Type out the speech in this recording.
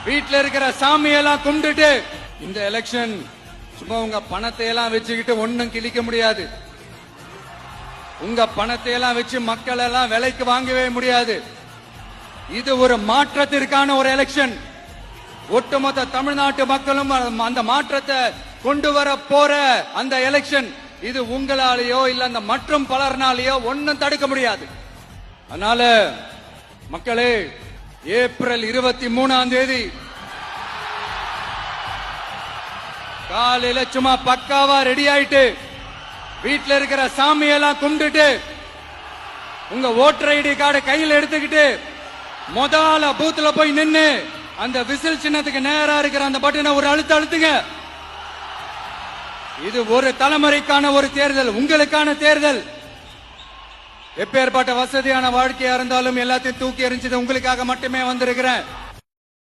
வீட்டுல இருக்கிற சாமியெல்லாம் கும்பிட்டுட்டு இந்த எலெக்ஷன் சும்மா உங்க பணத்தை எல்லாம் வச்சுக்கிட்டு ஒன்னும் கிழிக்க முடியாது. உங்க பணத்தை எல்லாம் வச்சு மக்கள் எல்லாம் விலைக்கு வாங்கவே முடியாது. இது ஒரு மாற்றத்திற்கான ஒரு எலெக்ஷன். ஒட்டுமொத்த தமிழ்நாட்டு மக்களும் அந்த மாற்றத்தை கொண்டு வர போற அந்த எலெக்ஷன். இது உங்களாலேயோ இல்ல அந்த மற்றும் பலர்னாலேயோ ஒன்னும் தடுக்க முடியாது. அதனால மக்களே, ஏப்ரல் 23ஆம் தேதி காலையில சும்மா பக்காவா ரெடி ஆயிட்டு வீட்டுல இருக்கிற சாமியெல்லாம் கும்பிட்டுட்டு உங்க ஓட்டர் ஐடி கார்டை கையில் எடுத்துக்கிட்டு முதல்ல பூத்துல போய் நின்னு அந்த விசில் சின்னத்துக்கு நேரா இருக்கிற அந்த பட்டனை ஒரு அழுத்துங்க. இது ஒரு தலைமுறைக்கான ஒரு தேர்தல், உங்களுக்கான தேர்தல். எப்பேற்பட்ட வசதியான வாழ்க்கையா இருந்தாலும் எல்லாத்தையும் தூக்கி எறிஞ்சது உங்களுக்காக மட்டுமே வந்திருக்கிறேன்.